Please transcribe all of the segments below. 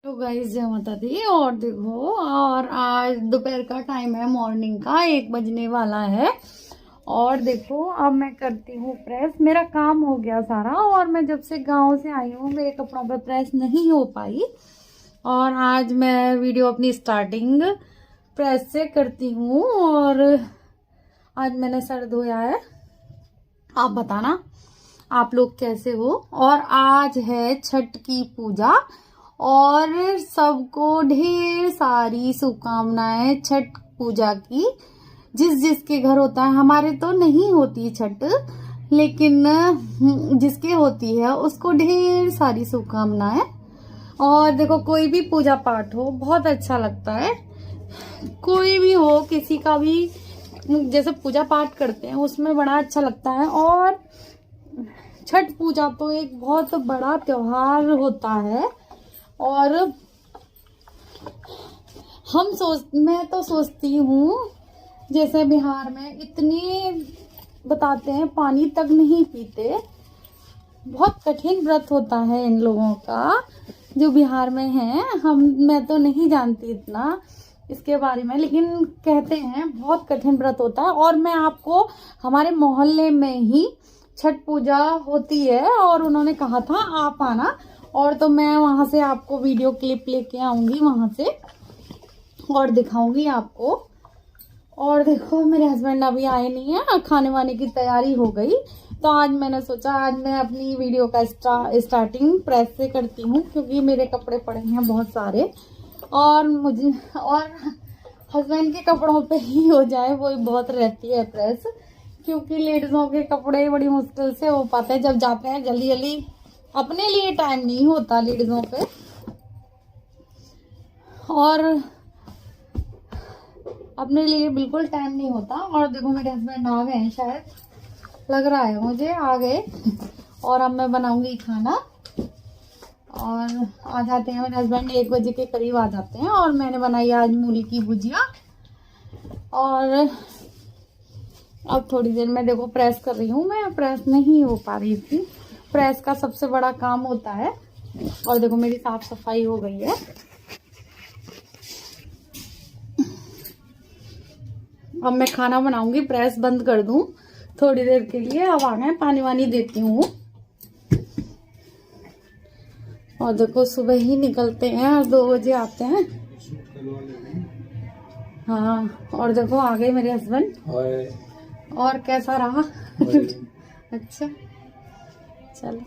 तो गाइस जय माता दी। और देखो, और आज दोपहर का टाइम है, मॉर्निंग का 1 बजने वाला है। और देखो अब मैं करती हूँ प्रेस। मेरा काम हो गया सारा, और मैं जब से गांव से आई हूँ मेरे कपड़ों पे प्रेस नहीं हो पाई। और आज मैं वीडियो अपनी स्टार्टिंग प्रेस से करती हूँ। और आज मैंने सर धोया है। आप बताना आप लोग कैसे हो। और आज है छठ की पूजा, और सबको ढेर सारी शुभकामनाएं छठ पूजा की। जिस जिसके घर होता है, हमारे तो नहीं होती छठ, लेकिन जिसके होती है उसको ढेर सारी शुभकामनाएं। और देखो, कोई भी पूजा पाठ हो बहुत अच्छा लगता है। कोई भी हो, किसी का भी जैसे पूजा पाठ करते हैं उसमें बड़ा अच्छा लगता है। और छठ पूजा तो एक बहुत बड़ा त्योहार होता है। और मैं तो सोचती हूँ, जैसे बिहार में इतने बताते हैं पानी तक नहीं पीते। बहुत कठिन व्रत होता है इन लोगों का जो बिहार में है। मैं तो नहीं जानती इतना इसके बारे में, लेकिन कहते हैं बहुत कठिन व्रत होता है। और मैं आपको, हमारे मोहल्ले में ही छठ पूजा होती है और उन्होंने कहा था आप आना, और तो मैं वहां से आपको वीडियो क्लिप लेके आऊंगी वहां से और दिखाऊंगी आपको। और देखो, मेरे हस्बैंड अभी आए नहीं है, खाने वाने की तैयारी हो गई। तो आज मैंने सोचा आज मैं अपनी वीडियो का स्टार्टिंग प्रेस से करती हूँ, क्योंकि मेरे कपड़े पड़े हैं बहुत सारे। और हस्बैंड के कपड़ों पे ही हो जाए वो बहुत रहती है प्रेस, क्योंकि लेडीजों के कपड़े बड़ी मुश्किल से हो पाते हैं जब जाते हैं जल्दी जल्दी। अपने लिए टाइम नहीं होता लेडीजों पे। और अपने लिए बिल्कुल टाइम नहीं होता। और देखो, मेरे हस्बैंड आ गए हैं, शायद लग रहा है मुझे आ गए। और अब मैं बनाऊंगी खाना। और आ जाते हैं मेरे हस्बैंड 1 बजे के करीब आ जाते हैं। और मैंने बनाई आज मूली की भुजिया। और अब थोड़ी देर में देखो प्रेस कर रही हूँ। मैं प्रेस नहीं हो पा रही थी। प्रेस का सबसे बड़ा काम होता है। और देखो, मेरी साफ सफाई हो गई है। अब मैं खाना बनाऊंगी, प्रेस बंद कर दूं थोड़ी देर के लिए। अब आ गए, पानी वानी देती हूँ। और देखो, सुबह ही निकलते हैं और 2 बजे आते हैं। हाँ, और देखो आ गए मेरे हस्बैंड। और कैसा रहा? अच्छा, चलो।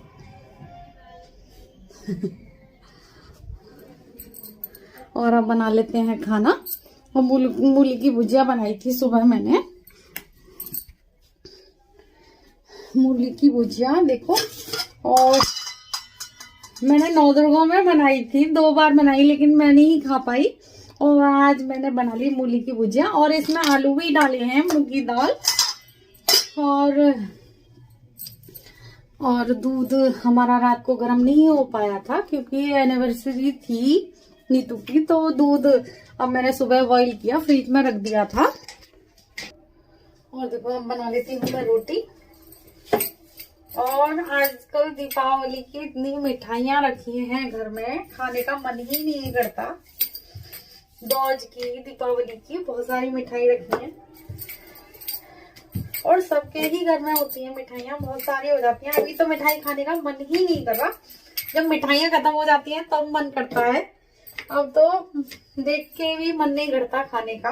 और अब बना लेते हैं खाना। और मूली की भुजिया बनाई थी सुबह मैंने, मूली की भुजिया देखो। और मैंने नवदुर्गा में बनाई थी, 2 बार बनाई, लेकिन मैं नहीं खा पाई। और आज मैंने बना ली मूली की भुजिया। और इसमें आलू भी डाले हैं, मूंगी दाल। और दूध हमारा रात को गर्म नहीं हो पाया था, क्योंकि एनिवर्सरी थी नीतू की। तो दूध अब मैंने सुबह बॉईल किया, फ्रिज में रख दिया था। और देखो, अब बना लेती हूँ मैं रोटी। और आजकल दीपावली की इतनी मिठाइयां रखी हैं घर में, खाने का मन ही नहीं करता। दौज की, दीपावली की बहुत सारी मिठाई रखी हैं। और सबके ही घर में होती है मिठाइयाँ, बहुत सारी हो जाती हैं। अभी तो मिठाई खाने का मन ही नहीं कर रहा। जब मिठाइयाँ खत्म हो जाती हैं तब मन करता है। अब तो देख के भी मन नहीं करता खाने का।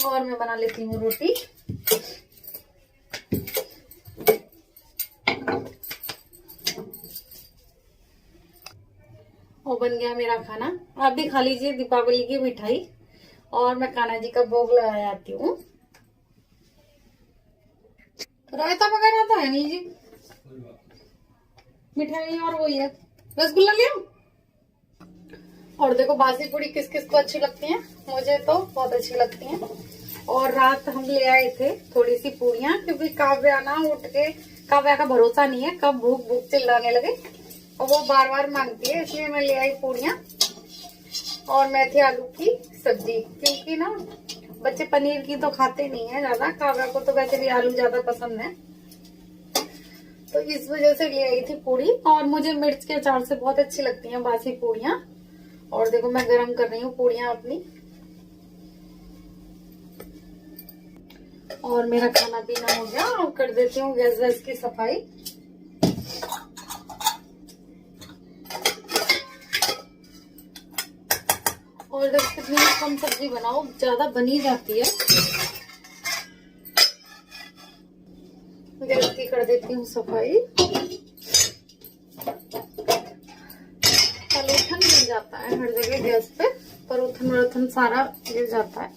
और मैं बना लेती हूँ रोटी। और बन गया मेरा खाना। आप भी खा लीजिए दीपावली की मिठाई। और मैं कान्हा जी का भोग लगा आती हूँ। रायता वगैरह तो है नहीं जी, मिठाई और वही है, रसगुल्ला लिया। और देखो, बासी पूड़ी किस किस को अच्छी लगती हैं, मुझे तो बहुत अच्छी लगती हैं। और रात हम ले आए थे थोड़ी सी पूड़ियाँ, क्योंकि काव्या ना उठ के, काव्या का भरोसा नहीं है कब भूख भूख चिल्लाने लगे, और वो बार बार मांगती है, इसलिए मैं ले आई पूड़ियाँ। और मेथी आलू की सब्जी, क्योंकि ना बच्चे पनीर की तो खाते नहीं है ज्यादा। काव्या को तो वैसे भी आलू ज्यादा पसंद है। तो इस वजह से ले आई थी पूड़ी। और मुझे मिर्च के अचार से बहुत अच्छी लगती हैं बासी पूड़ियाँ। और देखो मैं गरम कर रही हूँ पूड़ियाँ अपनी। और मेरा खाना पीना हो गया और कर देती हूँ गैस वैस की सफाई। और जब कितनी कम सब्जी बनाओ ज्यादा बनी जाती है। गैस की कर देती हूँ सफाई। पलूठन गिर जाता है हर जगह गैस पे, परूथन वरूथन सारा गिर जाता है।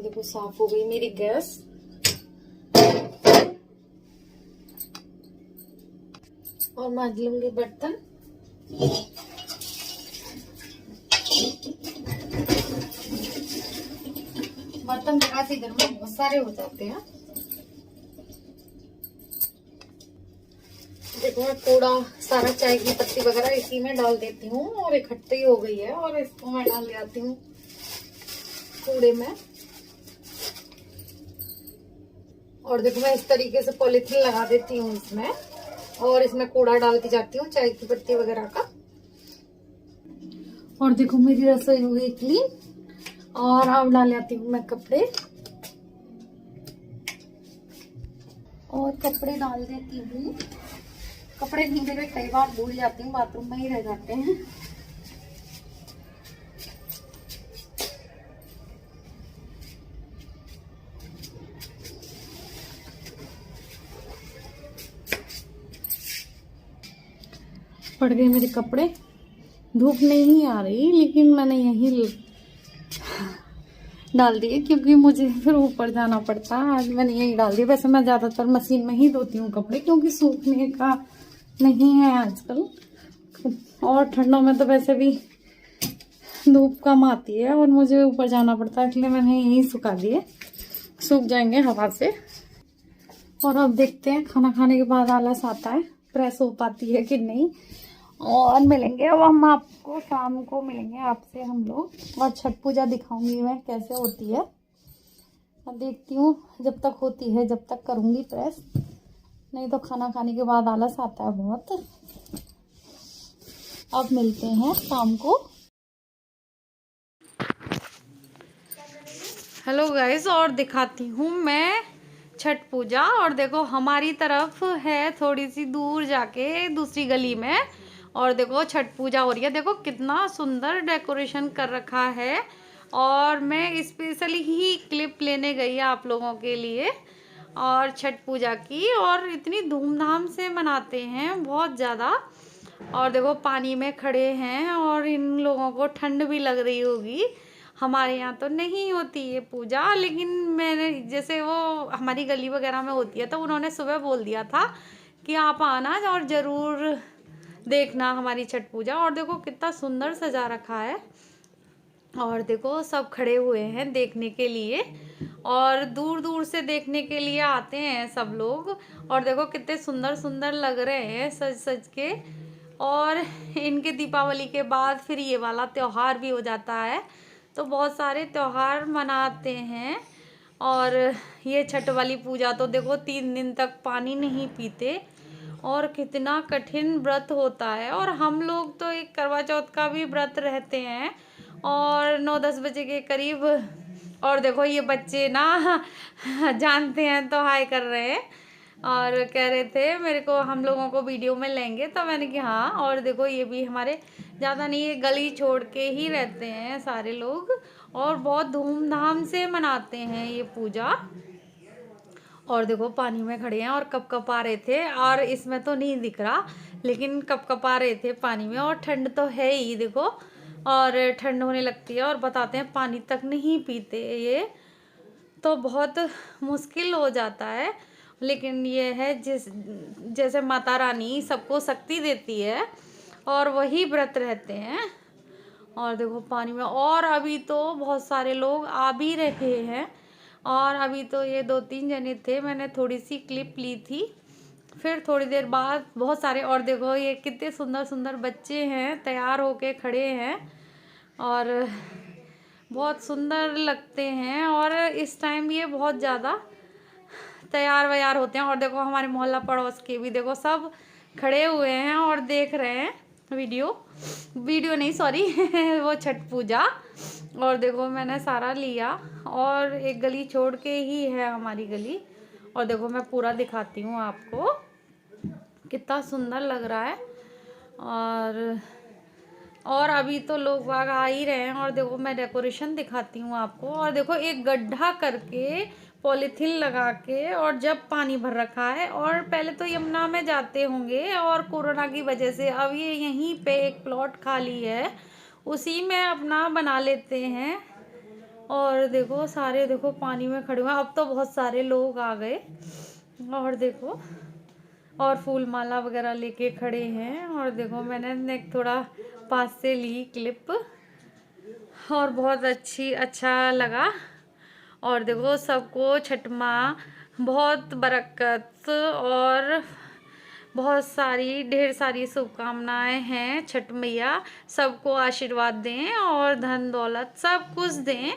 देखो साफ हो गई मेरी गैस। और मांज लूंगी बर्तन। बर्तन काफी दिन में बहुत सारे हो जाते हैं। देखो मैं कूड़ा सारा चाय की पत्ती वगैरह इसी में डाल देती हूँ और इकट्ठी हो गई है। और इसको मैं डाल जाती हूँ कूड़े में। और देखो मैं इस तरीके से पॉलीथीन लगा देती हूँ इसमें और इसमें कूड़ा डालती जाती हूँ चाय की पत्ती वगैरह का। और देखो मेरी रसोई हो गई क्लीन। और अब डाल जाती हूँ मैं कपड़े। और कपड़े डाल देती हूँ। कपड़े नहीं मेरे कई बार भूल जाती हूँ, बाथरूम में ही रह जाते हैं। पड़ गए मेरे कपड़े। धूप नहीं आ रही लेकिन मैंने यही डाल दिए क्योंकि मुझे फिर ऊपर जाना पड़ता है। आज मैंने यही डाल दिया। वैसे मैं ज्यादातर मशीन में ही धोती हूँ कपड़े क्योंकि सूखने का नहीं है आजकल। और ठंडों में तो वैसे भी धूप कम आती है और मुझे ऊपर जाना पड़ता है, इसलिए मैंने यही सुखा दिए, सूख जाएंगे हवा से। और अब देखते हैं खाना खाने के बाद आलस आता है प्रेस हो पाती है कि नहीं। और मिलेंगे अब हम आपको शाम को, मिलेंगे आपसे हम लोग। और छठ पूजा दिखाऊंगी मैं कैसे होती है। अब देखती हूँ जब तक होती है जब तक करूंगी प्रेस, नहीं तो खाना खाने के बाद आलस आता है बहुत। अब मिलते हैं शाम को। हेलो गाइस, और दिखाती हूँ मैं छठ पूजा। और देखो हमारी तरफ है थोड़ी सी दूर जाके दूसरी गली में। और देखो छठ पूजा हो रही है। देखो कितना सुंदर डेकोरेशन कर रखा है। और मैं स्पेशली ही क्लिप लेने गई आप लोगों के लिए और छठ पूजा की। और इतनी धूमधाम से मनाते हैं बहुत ज़्यादा। और देखो पानी में खड़े हैं और इन लोगों को ठंड भी लग रही होगी। हमारे यहाँ तो नहीं होती ये पूजा, लेकिन मैंने जैसे वो हमारी गली वगैरह में होती है तो उन्होंने सुबह बोल दिया था कि आप आना और ज़रूर देखना हमारी छठ पूजा। और देखो कितना सुंदर सजा रखा है। और देखो सब खड़े हुए हैं देखने के लिए और दूर दूर से देखने के लिए आते हैं सब लोग। और देखो कितने सुंदर सुंदर लग रहे हैं सज सज के। और इनके दीपावली के बाद फिर ये वाला त्योहार भी हो जाता है, तो बहुत सारे त्योहार मनाते हैं। और ये छठ वाली पूजा तो देखो 3 दिन तक पानी नहीं पीते और कितना कठिन व्रत होता है। और हम लोग तो एक करवा चौथ का भी व्रत रहते हैं और 9-10 बजे के करीब। और देखो ये बच्चे ना जानते हैं तो हाय कर रहे हैं और कह रहे थे मेरे को हम लोगों को वीडियो में लेंगे, तो मैंने कहा हाँ। और देखो ये भी हमारे ज़्यादा नहीं, ये गली छोड़ के ही रहते हैं सारे लोग और बहुत धूमधाम से मनाते हैं ये पूजा। और देखो पानी में खड़े हैं और कपकपा रहे थे। और इसमें तो नहीं दिख रहा लेकिन कपकपा रहे थे पानी में। और ठंड तो है ही देखो, और ठंड होने लगती है। और बताते हैं पानी तक नहीं पीते ये, तो बहुत मुश्किल हो जाता है। लेकिन ये है जैसे माता रानी सबको शक्ति देती है और वही व्रत रहते हैं। और देखो पानी में, और अभी तो बहुत सारे लोग आ भी रहे हैं। और अभी तो ये 2-3 जने थे, मैंने थोड़ी सी क्लिप ली थी। फिर थोड़ी देर बाद बहुत सारे। और देखो ये कितने सुंदर सुंदर बच्चे हैं तैयार होके खड़े हैं और बहुत सुंदर लगते हैं। और इस टाइम ये बहुत ज़्यादा तैयार वैयार होते हैं। और देखो हमारे मोहल्ला पड़ोस के भी देखो सब खड़े हुए हैं और देख रहे हैं वीडियो नहीं सॉरी वो छठ पूजा। और देखो मैंने सारा लिया और एक गली छोड़ के ही है हमारी गली। और देखो मैं पूरा दिखाती हूँ आपको कितना सुंदर लग रहा है। और अभी तो लोग बाग आ ही रहे हैं। और देखो मैं डेकोरेशन दिखाती हूँ आपको। और देखो एक गड्ढा करके पॉलीथीन लगा के और जब पानी भर रखा है। और पहले तो यमुना में जाते होंगे और कोरोना की वजह से अब ये यहीं पे एक प्लॉट खाली है, उसी में अपना बना लेते हैं। और देखो सारे देखो पानी में खड़े हुए हैं। अब तो बहुत सारे लोग आ गए। और देखो और फूल माला वगैरह लेके खड़े हैं। और देखो मैंने थोड़ा पास से ली क्लिप और बहुत अच्छा लगा। और देखो सबको छठ माँ बहुत बरकत और बहुत सारी ढेर सारी शुभकामनाएं हैं। छठ मैया सबको आशीर्वाद दें और धन दौलत सब कुछ दें।